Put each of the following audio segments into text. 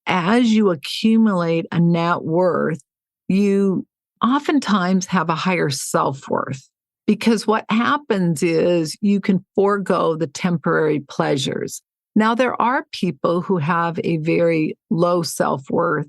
as you accumulate a net worth, you oftentimes have a higher self-worth. Because what happens is you can forego the temporary pleasures. Now, there are people who have a very low self-worth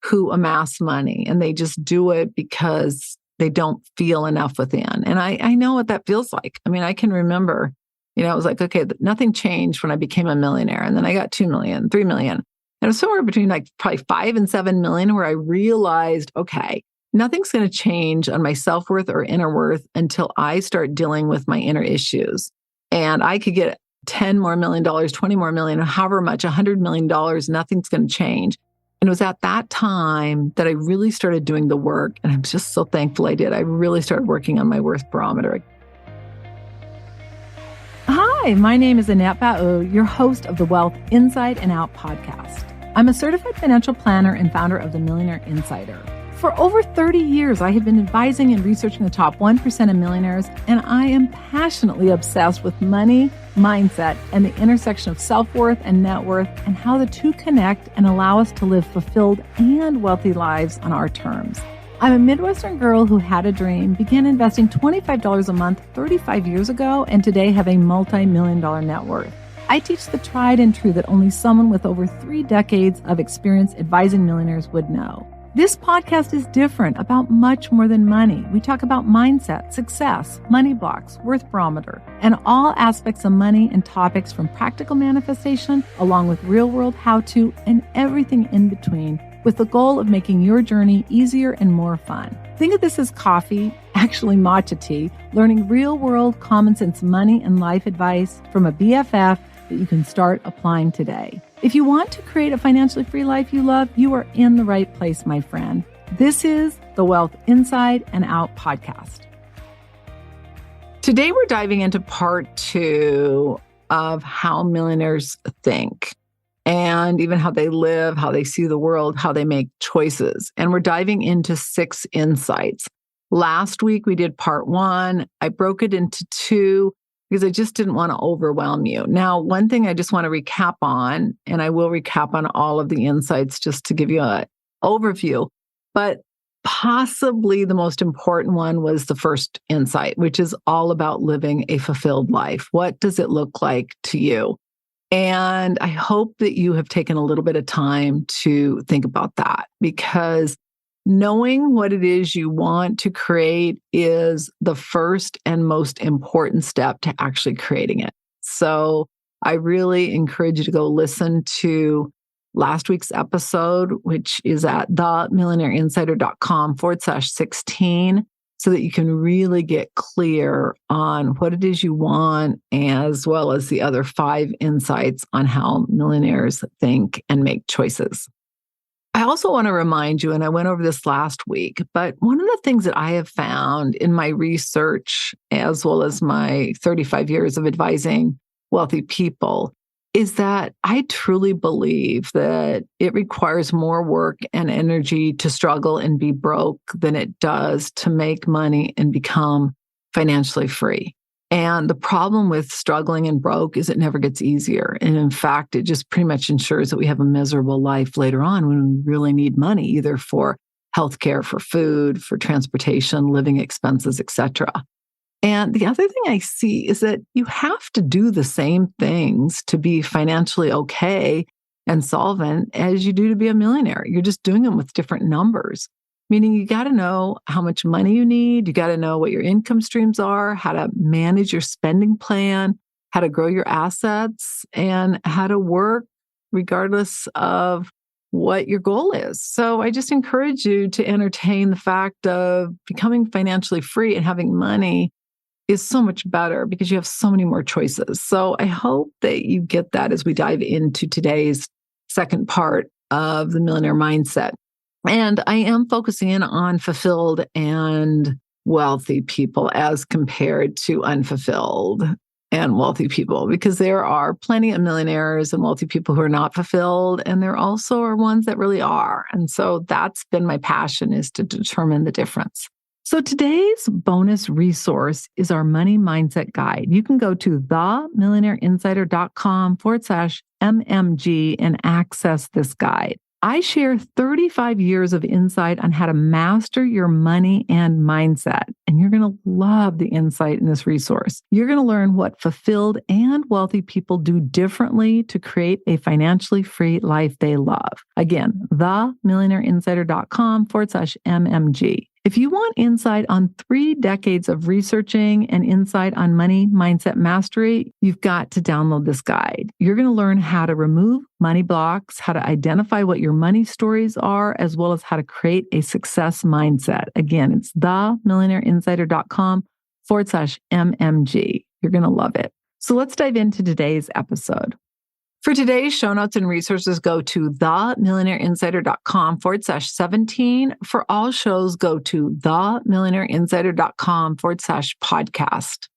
who amass money, and they just do it because they don't feel enough within. And I know what that feels like. I mean, I can remember, it was like, okay, nothing changed when I became a millionaire. And then I got 2 million, 3 million. And it was somewhere between like probably 5 and 7 million where I realized, okay, nothing's going to change on my self-worth or inner worth until I start dealing with my inner issues. And I could get $10 more million, $20 more million, however much, $100 million, nothing's going to change. And it was at that time that I really started doing the work. And I'm just so thankful I did. I really started working on my worth barometer. Hi, my name is Annette Bau, your host of the Wealth Inside and Out podcast. I'm a certified financial planner and founder of the Millionaire Insider. For over 30 years, I have been advising and researching the top 1% of millionaires, and I am passionately obsessed with money, mindset, and the intersection of self-worth and net worth, and how the two connect and allow us to live fulfilled and wealthy lives on our terms. I'm a Midwestern girl who had a dream, began investing $25 a month 35 years ago, and today have a multi-million-dollar net worth. I teach the tried and true that only someone with over 3 decades of experience advising millionaires would know. This podcast is different about much more than money. We talk about mindset, success, money blocks, worth barometer, and all aspects of money and topics from practical manifestation, along with real-world how-to and everything in between, with the goal of making your journey easier and more fun. Think of this as coffee, actually matcha tea, learning real-world common sense money and life advice from a BFF that you can start applying today. If you want to create a financially free life you love, you are in the right place, my friend. This is the Wealth Inside and Out podcast. Today, we're diving into part 2 of how millionaires think and even how they live, how they see the world, how they make choices. And we're diving into 6 insights. Last week, we did part 1. I broke it into 2 because I just didn't want to overwhelm you. Now, one thing I just want to recap on, and I will recap on all of the insights just to give you an overview, but possibly the most important one was the first insight, which is all about living a fulfilled life. What does it look like to you? And I hope that you have taken a little bit of time to think about that, because knowing what it is you want to create is the first and most important step to actually creating it. So I really encourage you to go listen to last week's episode, which is at themillionaireinsider.com/16, so that you can really get clear on what it is you want, as well as the other 5 insights on how millionaires think and make choices. I also want to remind you, and I went over this last week, but one of the things that I have found in my research, as well as my 35 years of advising wealthy people, is that I truly believe that it requires more work and energy to struggle and be broke than it does to make money and become financially free. And the problem with struggling and broke is it never gets easier. And in fact, it just pretty much ensures that we have a miserable life later on when we really need money, either for healthcare, for food, for transportation, living expenses, etc. And the other thing I see is that you have to do the same things to be financially okay and solvent as you do to be a millionaire. You're just doing them with different numbers. Meaning you got to know how much money you need. You got to know what your income streams are, how to manage your spending plan, how to grow your assets, and how to work regardless of what your goal is. So I just encourage you to entertain the fact of becoming financially free and having money is so much better because you have so many more choices. So I hope that you get that as we dive into today's second part of the Millionaire Mindset. And I am focusing in on fulfilled and wealthy people as compared to unfulfilled and wealthy people, because there are plenty of millionaires and wealthy people who are not fulfilled. And there also are ones that really are. And so that's been my passion, is to determine the difference. So today's bonus resource is our money mindset guide. You can go to themillionaireinsider.com/MMG and access this guide. I share 35 years of insight on how to master your money and mindset. And you're going to love the insight in this resource. You're going to learn what fulfilled and wealthy people do differently to create a financially free life they love. Again, themillionaireinsider.com/MMG. If you want insight on 3 decades of researching and insight on money mindset mastery, you've got to download this guide. You're going to learn how to remove money blocks, how to identify what your money stories are, as well as how to create a success mindset. Again, it's themillionaireinsider.com/MMG. You're going to love it. So let's dive into today's episode. For today's show notes and resources, go to themillionaireinsider.com/17. For all shows, go to themillionaireinsider.com/podcast.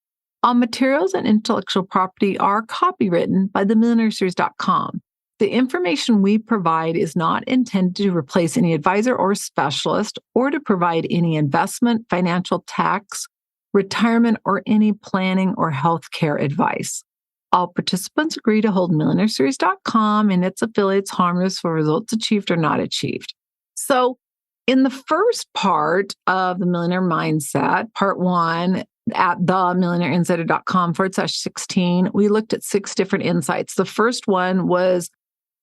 All materials and intellectual property are copywritten by themillionaireseries.com. The information we provide is not intended to replace any advisor or specialist or to provide any investment, financial, tax, retirement, or any planning or healthcare advice. All participants agree to hold millionaireseries.com and its affiliates harmless for results achieved or not achieved. So in the first part of the Millionaire Mindset, part 1, at themillionaireiinsider.com/16, we looked at 6 different insights. The first one was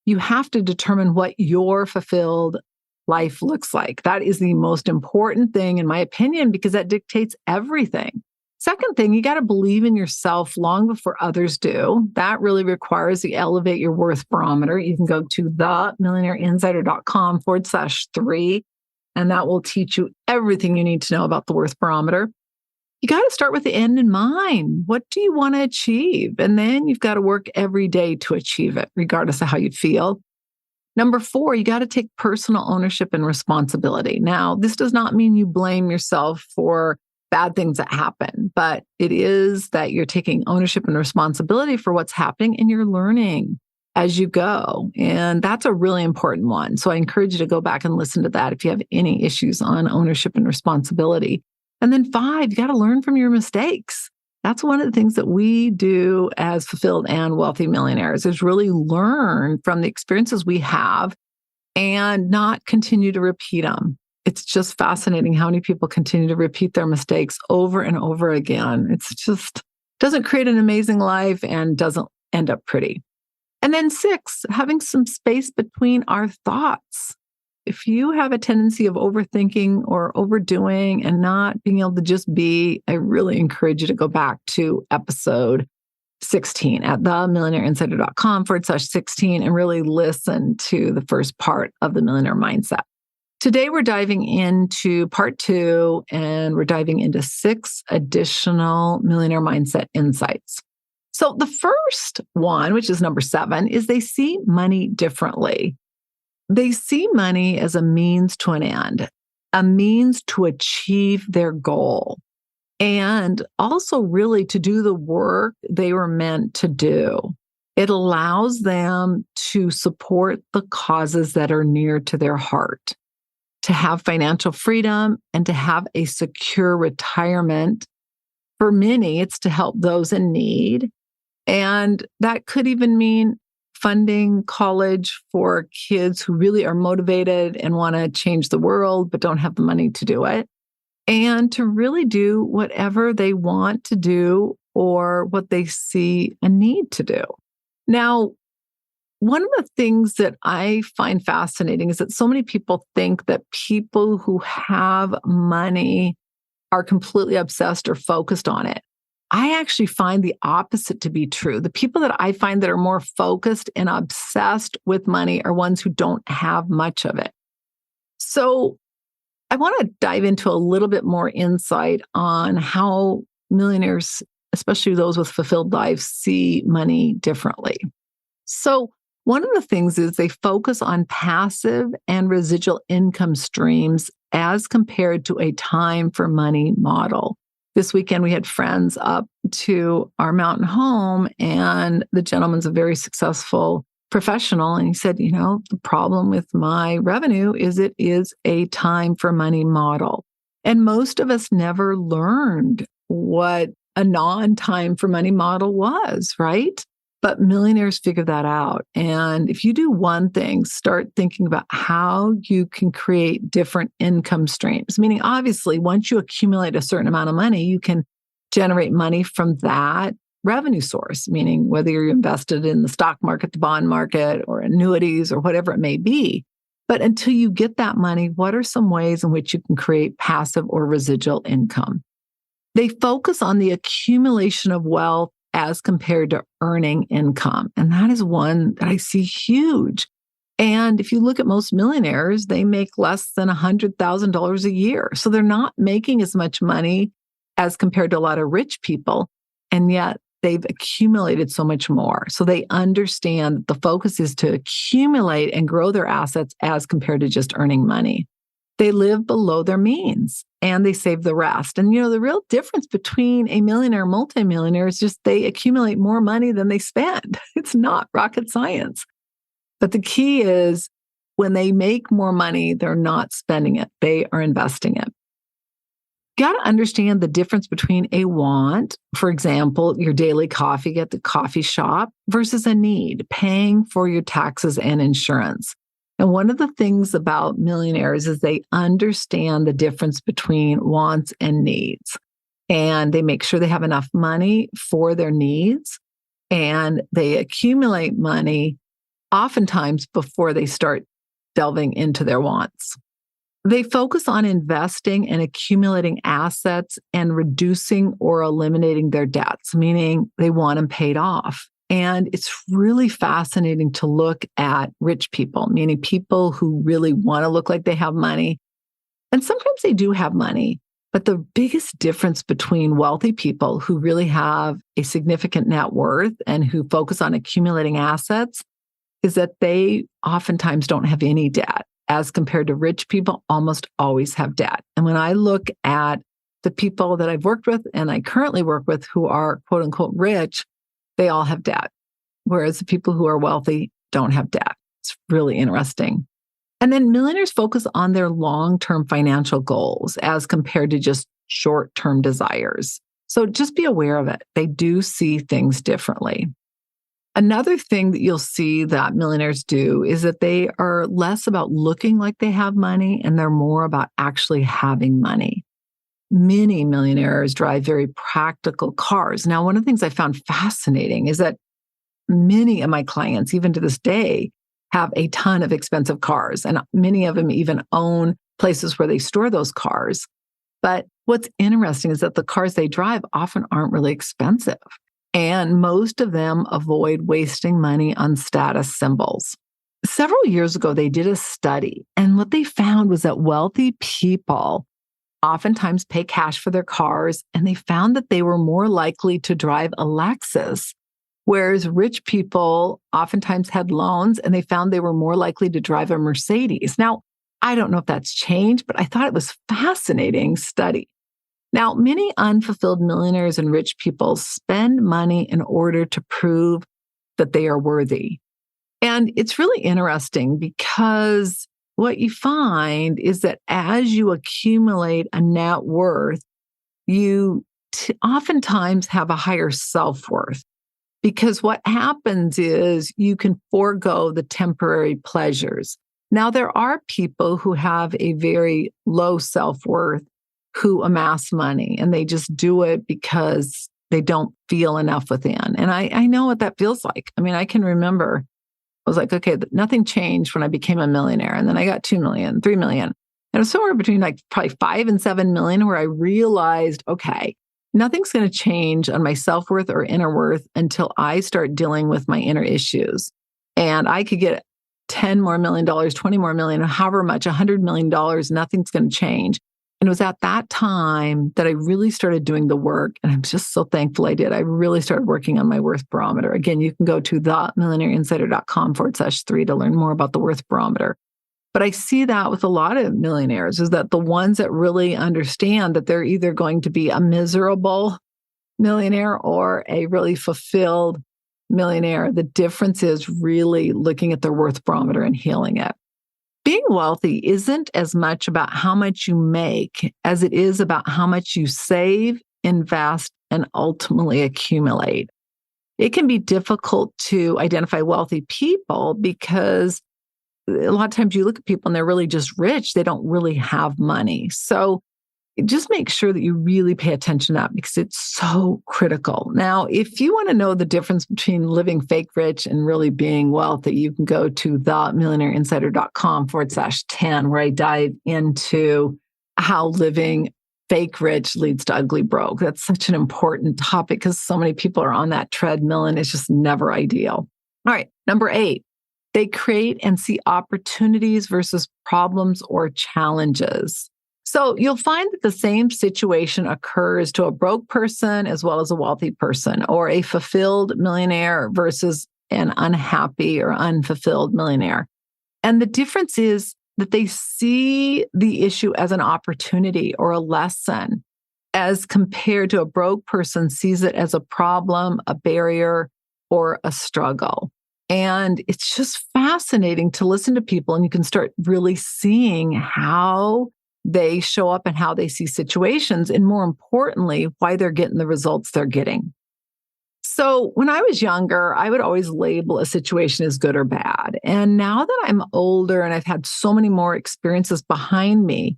you have to determine what your fulfilled life looks like. That is the most important thing, in my opinion, because that dictates everything. Second thing, you got to believe in yourself long before others do. That really requires you elevate your worth barometer. You can go to themillionaireinsider.com/3, and that will teach you everything you need to know about the worth barometer. You got to start with the end in mind. What do you want to achieve? And then you've got to work every day to achieve it, regardless of how you feel. Number 4, you got to take personal ownership and responsibility. Now, this does not mean you blame yourself for bad things that happen, but it is that you're taking ownership and responsibility for what's happening and you're learning as you go. And that's a really important one. So I encourage you to go back and listen to that if you have any issues on ownership and responsibility. And then 5, you got to learn from your mistakes. That's one of the things that we do as fulfilled and wealthy millionaires is really learn from the experiences we have and not continue to repeat them. It's just fascinating how many people continue to repeat their mistakes over and over again. It's just doesn't create an amazing life and doesn't end up pretty. And then 6, having some space between our thoughts. If you have a tendency of overthinking or overdoing and not being able to just be, I really encourage you to go back to episode 16 at themillionaireinsider.com/16 and really listen to the first part of the Millionaire Mindset. Today, we're diving into part 2, and we're diving into 6 additional Millionaire Mindset insights. So the first one, which is number 7, is they see money differently. They see money as a means to an end, a means to achieve their goal, and also really to do the work they were meant to do. It allows them to support the causes that are near to their heart, to have financial freedom and to have a secure retirement. For many, it's to help those in need. And that could even mean funding college for kids who really are motivated and want to change the world, but don't have the money to do it. And to really do whatever they want to do or what they see a need to do. Now, one of the things that I find fascinating is that so many people think that people who have money are completely obsessed or focused on it. I actually find the opposite to be true. The people that I find that are more focused and obsessed with money are ones who don't have much of it. So I want to dive into a little bit more insight on how millionaires, especially those with fulfilled lives, see money differently. So one of the things is they focus on passive and residual income streams as compared to a time for money model. This weekend, we had friends up to our mountain home, and the gentleman's a very successful professional. And he said, the problem with my revenue is it is a time for money model. And most of us never learned what a non-time for money model was, right? But millionaires figure that out. And if you do one thing, start thinking about how you can create different income streams. Meaning, obviously, once you accumulate a certain amount of money, you can generate money from that revenue source, meaning whether you're invested in the stock market, the bond market, or annuities, or whatever it may be. But until you get that money, what are some ways in which you can create passive or residual income? They focus on the accumulation of wealth as compared to earning income. And that is one that I see huge. And if you look at most millionaires, they make less than $100,000 a year. So they're not making as much money as compared to a lot of rich people. And yet they've accumulated so much more. So they understand that the focus is to accumulate and grow their assets as compared to just earning money. They live below their means and they save the rest. And, the real difference between a millionaire and multimillionaire is just they accumulate more money than they spend. It's not rocket science. But the key is when they make more money, they're not spending it. They are investing it. You got to understand the difference between a want, for example, your daily coffee at the coffee shop, versus a need, paying for your taxes and insurance. And one of the things about millionaires is they understand the difference between wants and needs. And they make sure they have enough money for their needs. And they accumulate money oftentimes before they start delving into their wants. They focus on investing and accumulating assets and reducing or eliminating their debts, meaning they want them paid off. And it's really fascinating to look at rich people, meaning people who really want to look like they have money. And sometimes they do have money, but the biggest difference between wealthy people who really have a significant net worth and who focus on accumulating assets is that they oftentimes don't have any debt, as compared to rich people almost always have debt. And when I look at the people that I've worked with and I currently work with who are quote unquote rich, they all have debt, whereas the people who are wealthy don't have debt. It's really interesting. And then millionaires focus on their long-term financial goals as compared to just short-term desires. So just be aware of it. They do see things differently. Another thing that you'll see that millionaires do is that they are less about looking like they have money and they're more about actually having money. Many millionaires drive very practical cars. Now, one of the things I found fascinating is that many of my clients, even to this day, have a ton of expensive cars, and many of them even own places where they store those cars. But what's interesting is that the cars they drive often aren't really expensive, and most of them avoid wasting money on status symbols. Several years ago, they did a study, and what they found was that wealthy people oftentimes pay cash for their cars, and they found that they were more likely to drive a Lexus, whereas rich people oftentimes had loans, and they found they were more likely to drive a Mercedes. Now, I don't know if that's changed, but I thought it was a fascinating study. Now, many unfulfilled millionaires and rich people spend money in order to prove that they are worthy. And it's really interesting because what you find is that as you accumulate a net worth, you oftentimes have a higher self-worth, because what happens is you can forego the temporary pleasures. Now, there are people who have a very low self-worth who amass money, and they just do it because they don't feel enough within. And I know what that feels like. I mean, I can remember I was like, okay, nothing changed when I became a millionaire. And then I got 2 million, 3 million. And it was somewhere between like probably 5 and 7 million where I realized, okay, nothing's going to change on my self-worth or inner worth until I start dealing with my inner issues. And I could get $10 more million, 20 more million, however much, $100 million, nothing's going to change. And it was at that time that I really started doing the work. And I'm just so thankful I did. I really started working on my worth barometer. Again, you can go to themillionaireinsider.com/3 to learn more about the worth barometer. But I see that with a lot of millionaires is that the ones that really understand that they're either going to be a miserable millionaire or a really fulfilled millionaire, the difference is really looking at their worth barometer and healing it. Being wealthy isn't as much about how much you make as it is about how much you save, invest, and ultimately accumulate. it can be difficult to identify wealthy people because a lot of times you look at people and they're really just rich. They don't really have money. So just make sure that you really pay attention to that because it's so critical. Now, if you want to know the difference between living fake rich and really being wealthy, you can go to themillionaireinsider.com/10, where I dive into how living fake rich leads to ugly broke. That's such an important topic because so many people are on that treadmill and it's just never ideal. All right, number 8, they create and see opportunities versus problems or challenges. So you'll find that the same situation occurs to a broke person as well as a wealthy person, or a fulfilled millionaire versus an unhappy or unfulfilled millionaire. And the difference is that they see the issue as an opportunity or a lesson, as compared to a broke person sees it as a problem, a barrier, or a struggle. And it's just fascinating to listen to people, and you can start really seeing how they show up and how they see situations, and more importantly, why they're getting the results they're getting. So when I was younger, I would always label a situation as good or bad. And now that I'm older and I've had so many more experiences behind me,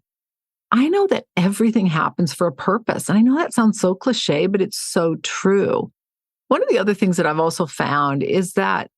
I know that everything happens for a purpose. And I know that sounds so cliche, but it's so true. One of the other things that I've also found is that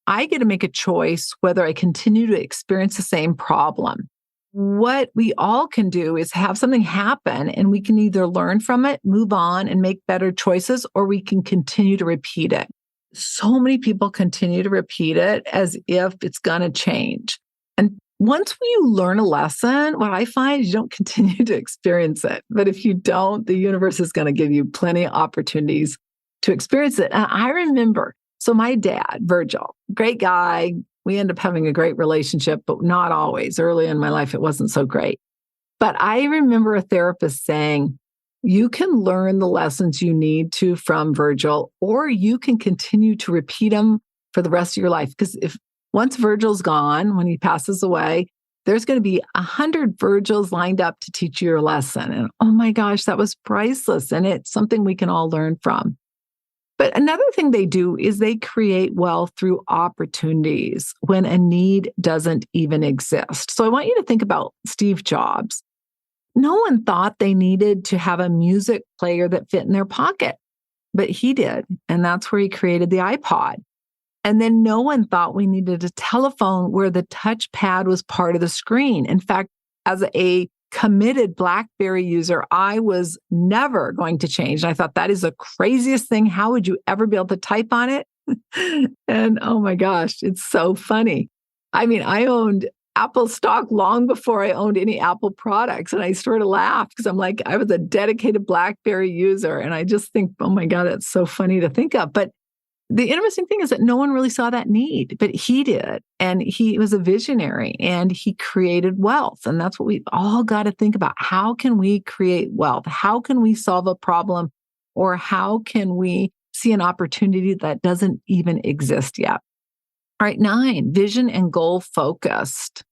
I get to make a choice whether I continue to experience the same problem. What we all can do is have something happen and we can either learn from it, move on and make better choices, or we can continue to repeat it. So many people continue to repeat it as if it's going to change. And once you learn a lesson, what I find is you don't continue to experience it. But if you don't, the universe is going to give you plenty of opportunities to experience it. And I remember, so my dad, Virgil, great guy, we end up having a great relationship, but not always. Early in my life, it wasn't so great. But I remember a therapist saying, you can learn the lessons you need to from Virgil, or you can continue to repeat them for the rest of your life. Because if once Virgil's gone, when he passes away, there's going to be 100 Virgils lined up to teach you your lesson. And oh my gosh, that was priceless. And it's something we can all learn from. But another thing they do is they create wealth through opportunities when a need doesn't even exist. So I want you to think about Steve Jobs. No one thought they needed to have a music player that fit in their pocket, but he did. And that's where he created the iPod. And then no one thought we needed a telephone where the touchpad was part of the screen. In fact, as a committed BlackBerry user, I was never going to change. And I thought that is the craziest thing. How would you ever be able to type on it? And oh my gosh, it's so funny. I mean, I owned Apple stock long before I owned any Apple products. And I sort of laughed because I'm like, I was a dedicated BlackBerry user. And I just think, oh my God, that's so funny to think of. But the interesting thing is that no one really saw that need, but he did. And he was a visionary and he created wealth. And that's what we've all got to think about. How can we create wealth? How can we solve a problem? Or how can we see an opportunity that doesn't even exist yet? All right, 9, vision and goal focused.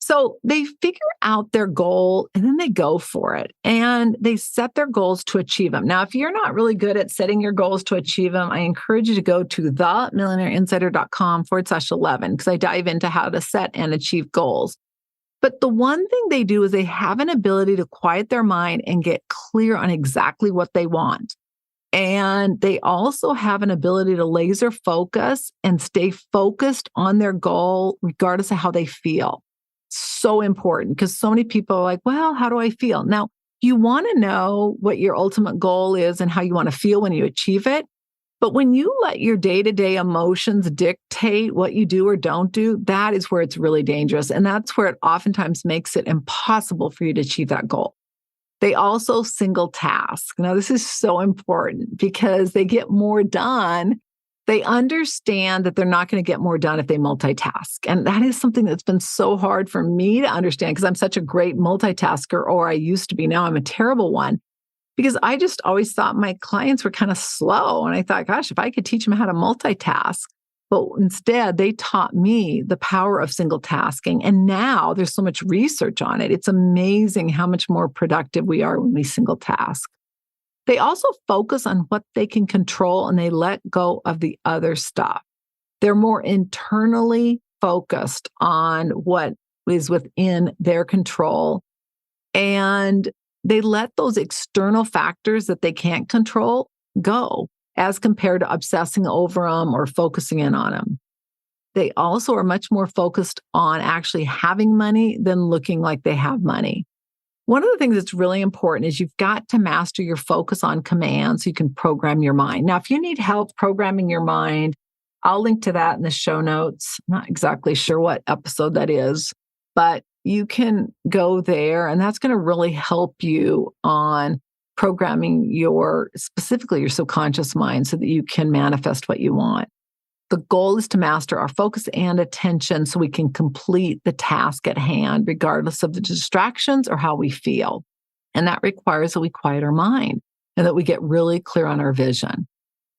So they figure out their goal and then they go for it and they set their goals to achieve them. Now, if you're not really good at setting your goals to achieve them, I encourage you to go to themillionaireinsider.com/11 because I dive into how to set and achieve goals. But the one thing they do is they have an ability to quiet their mind and get clear on exactly what they want. And they also have an ability to laser focus and stay focused on their goal regardless of how they feel. So important because so many people are like, well, how do I feel? Now, you want to know what your ultimate goal is and how you want to feel when you achieve it. But when you let your day-to-day emotions dictate what you do or don't do, that is where it's really dangerous. And that's where it oftentimes makes it impossible for you to achieve that goal. They also single task. Now, this is so important because they get more done. They understand that they're not going to get more done if they multitask. And that is something that's been so hard for me to understand because I'm such a great multitasker, or I used to be. Now I'm a terrible one because I just always thought my clients were kind of slow. And I thought, gosh, if I could teach them how to multitask. But instead, they taught me the power of single tasking. And now there's so much research on it. It's amazing how much more productive we are when we single task. They also focus on what they can control and they let go of the other stuff. They're more internally focused on what is within their control. And they let those external factors that they can't control go as compared to obsessing over them or focusing in on them. They also are much more focused on actually having money than looking like they have money. One of the things that's really important is you've got to master your focus on command so you can program your mind. Now, if you need help programming your mind, I'll link to that in the show notes. I'm not exactly sure what episode that is, but you can go there and that's going to really help you on programming specifically your subconscious mind so that you can manifest what you want. The goal is to master our focus and attention so we can complete the task at hand, regardless of the distractions or how we feel. And that requires that we quiet our mind and that we get really clear on our vision.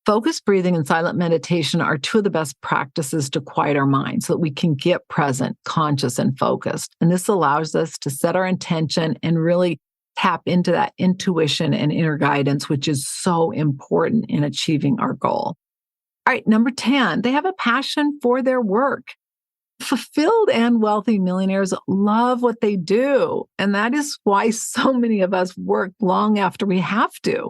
Focused breathing and silent meditation are two of the best practices to quiet our mind so that we can get present, conscious, and focused. And this allows us to set our intention and really tap into that intuition and inner guidance, which is so important in achieving our goal. All right, number 10, they have a passion for their work. Fulfilled and wealthy millionaires love what they do. And that is why so many of us work long after we have to.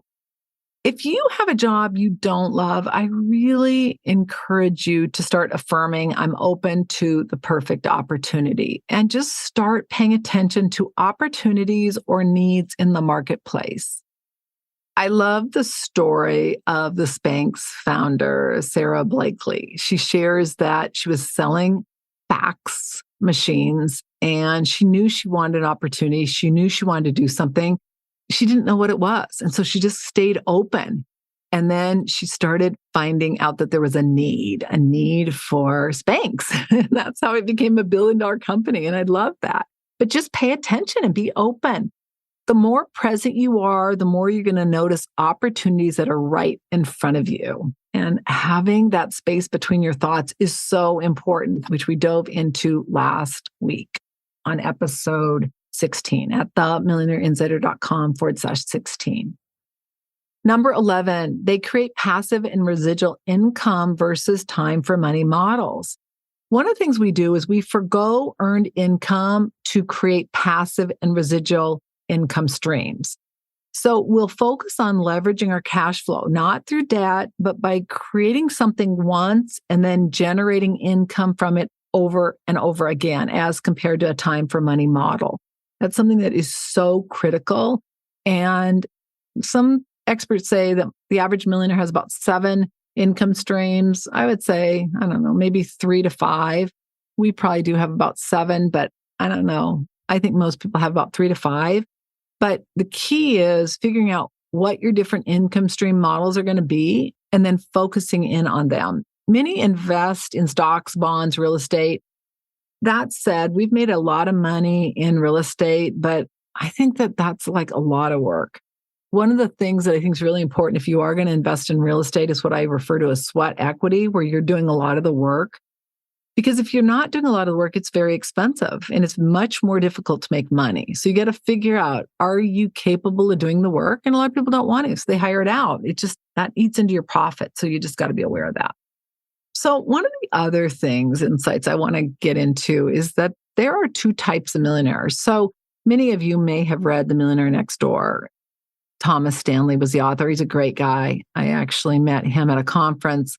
If you have a job you don't love, I really encourage you to start affirming, I'm open to the perfect opportunity, and just start paying attention to opportunities or needs in the marketplace. I love the story of the Spanx founder, Sarah Blakely. She shares that she was selling fax machines and she knew she wanted an opportunity. She knew she wanted to do something. She didn't know what it was. And so she just stayed open. And then she started finding out that there was a need for Spanx. And that's how it became a billion-dollar company. And I love that. But just pay attention and be open. The more present you are, the more you're going to notice opportunities that are right in front of you. And having that space between your thoughts is so important, which we dove into last week on episode 16 at themillionaireinsider.com/16. Number 11, they create passive and residual income versus time for money models. One of the things we do is we forgo earned income to create passive and residual income streams. So we'll focus on leveraging our cash flow, not through debt, but by creating something once and then generating income from it over and over again, as compared to a time for money model. That's something that is so critical. And some experts say that the average millionaire has about 7 income streams. I would say, I don't know, maybe 3 to 5. We probably do have about 7, but I don't know. I think most people have about 3 to 5. But the key is figuring out what your different income stream models are going to be and then focusing in on them. Many invest in stocks, bonds, real estate. That said, we've made a lot of money in real estate, but I think that that's like a lot of work. One of the things that I think is really important if you are going to invest in real estate is what I refer to as sweat equity, where you're doing a lot of the work. Because if you're not doing a lot of the work, it's very expensive and it's much more difficult to make money. So you got to figure out, are you capable of doing the work? And a lot of people don't want to, so they hire it out. It just, that eats into your profit. So you just got to be aware of that. So one of the other insights I want to get into is that there are 2 types of millionaires. So many of you may have read The Millionaire Next Door. Thomas Stanley was the author. He's a great guy. I actually met him at a conference.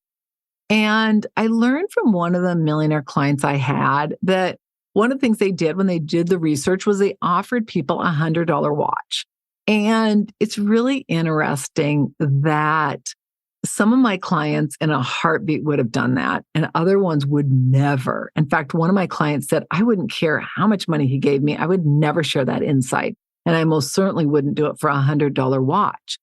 And I learned from one of the millionaire clients I had that one of the things they did when they did the research was they offered people a $100 watch. And it's really interesting that some of my clients in a heartbeat would have done that and other ones would never. In fact, one of my clients said, I wouldn't care how much money he gave me. I would never share that insight. And I most certainly wouldn't do it for a $100 watch.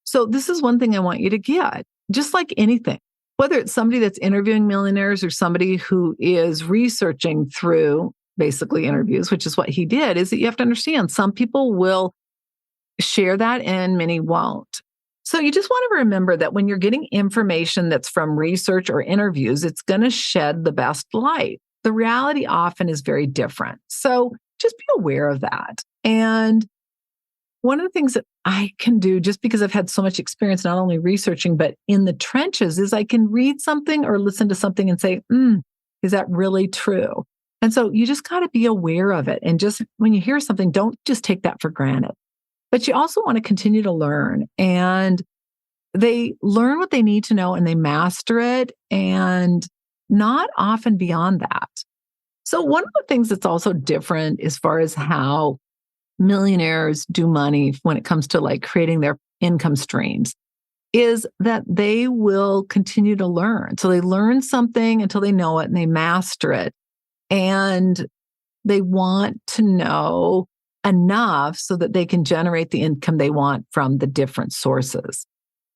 So this is one thing I want you to get, just like anything. Whether it's somebody that's interviewing millionaires or somebody who is researching through basically interviews, which is what he did, is that you have to understand some people will share that and many won't. So you just want to remember that when you're getting information that's from research or interviews, it's going to shed the best light. The reality often is very different. So just be aware of that. And One of the things that I can do, just because I've had so much experience, not only researching, but in the trenches, is I can read something or listen to something and say, is that really true? And so you just got to be aware of it. And just when you hear something, don't just take that for granted. But you also want to continue to learn. And they learn what they need to know and they master it, and not often beyond that. So one of the things that's also different as far as how millionaires do money when it comes to like creating their income streams is that they will continue to learn. So they learn something until they know it and they master it. And they want to know enough so that they can generate the income they want from the different sources.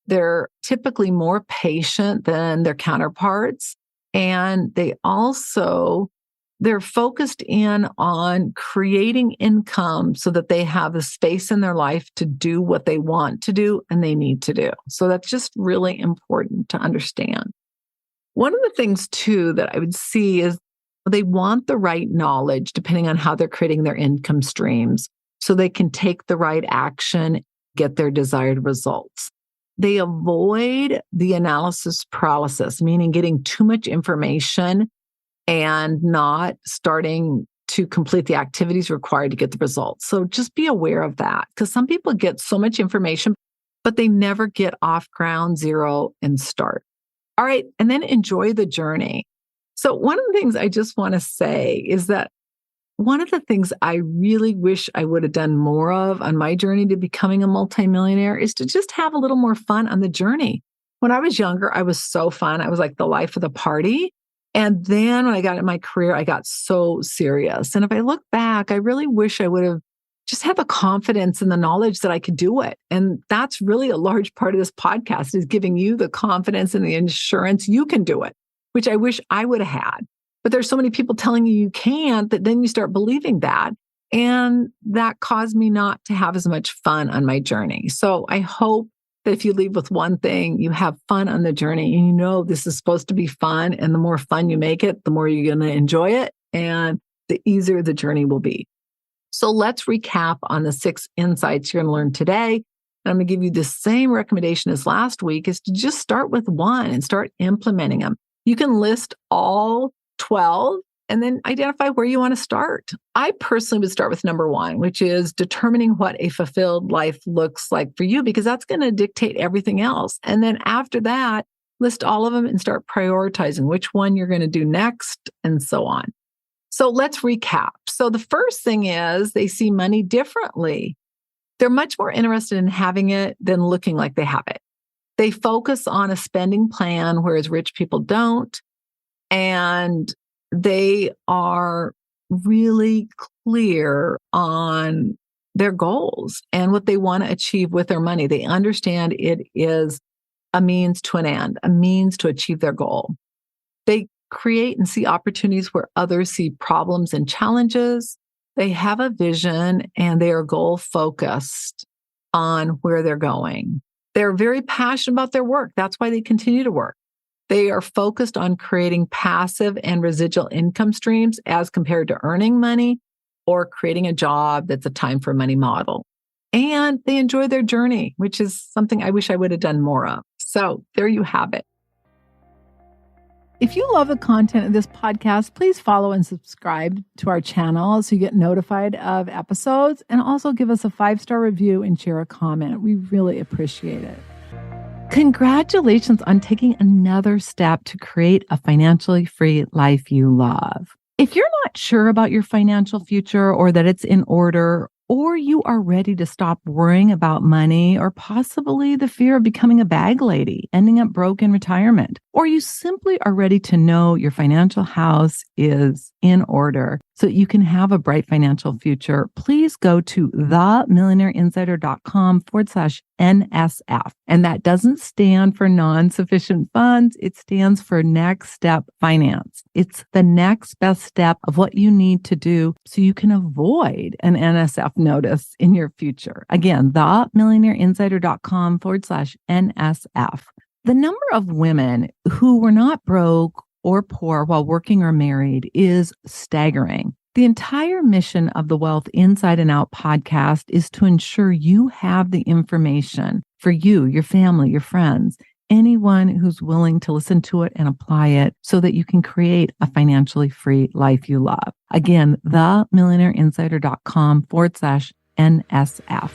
They're typically more patient than their counterparts. And they're focused in on creating income so that they have a space in their life to do what they want to do and they need to do. So that's just really important to understand. One of the things too that I would see is they want the right knowledge depending on how they're creating their income streams so they can take the right action, get their desired results. They avoid the analysis paralysis, meaning getting too much information and not starting to complete the activities required to get the results. So just be aware of that, because some people get so much information, but they never get off ground zero and start. All right. And then enjoy the journey. So one of the things I just want to say is that one of the things I really wish I would have done more of on my journey to becoming a multimillionaire is to just have a little more fun on the journey. When I was younger, I was so fun. I was like the life of the party. And then when I got in my career, I got so serious. And if I look back, I really wish I would have just had the confidence and the knowledge that I could do it. And that's really a large part of this podcast, is giving you the confidence and the assurance you can do it, which I wish I would have had. But there's so many people telling you can't that then you start believing that. And that caused me not to have as much fun on my journey. So I hope that if you leave with one thing, you have fun on the journey and you know this is supposed to be fun. And the more fun you make it, the more you're going to enjoy it and the easier the journey will be. So let's recap on the 6 insights you're going to learn today. And I'm going to give you the same recommendation as last week, is to just start with one and start implementing them. You can list all 12 and then identify where you want to start. I personally would start with number 1, which is determining what a fulfilled life looks like for you, because that's going to dictate everything else. And then after that, list all of them and start prioritizing which one you're going to do next and so on. So let's recap. So the first thing is they see money differently. They're much more interested in having it than looking like they have it. They focus on a spending plan, whereas rich people don't. And they are really clear on their goals and what they want to achieve with their money. They understand it is a means to an end, a means to achieve their goal. They create and see opportunities where others see problems and challenges. They have a vision and they are goal focused on where they're going. They're very passionate about their work. That's why they continue to work. They are focused on creating passive and residual income streams as compared to earning money or creating a job that's a time for money model. And they enjoy their journey, which is something I wish I would have done more of. So there you have it. If you love the content of this podcast, please follow and subscribe to our channel so you get notified of episodes, and also give us a 5-star review and share a comment. We really appreciate it. Congratulations on taking another step to create a financially free life you love. If you're not sure about your financial future or that it's in order, or you are ready to stop worrying about money, or possibly the fear of becoming a bag lady, ending up broke in retirement, or you simply are ready to know your financial house is in order so you can have a bright financial future, please go to themillionaireinsider.com/NSF. And that doesn't stand for non-sufficient funds. It stands for next step finance. It's the next best step of what you need to do so you can avoid an NSF notice in your future. Again, themillionaireinsider.com/NSF. The number of women who were not broke or poor while working or married is staggering. The entire mission of the Wealth Inside and Out podcast is to ensure you have the information for you, your family, your friends, anyone who's willing to listen to it and apply it so that you can create a financially free life you love. Again, themillionaireinsider.com/NSF.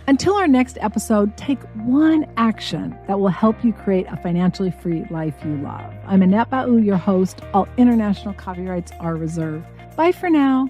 Until our next episode, take one action that will help you create a financially free life you love. I'm Annette Bau, your host. All international copyrights are reserved. Bye for now.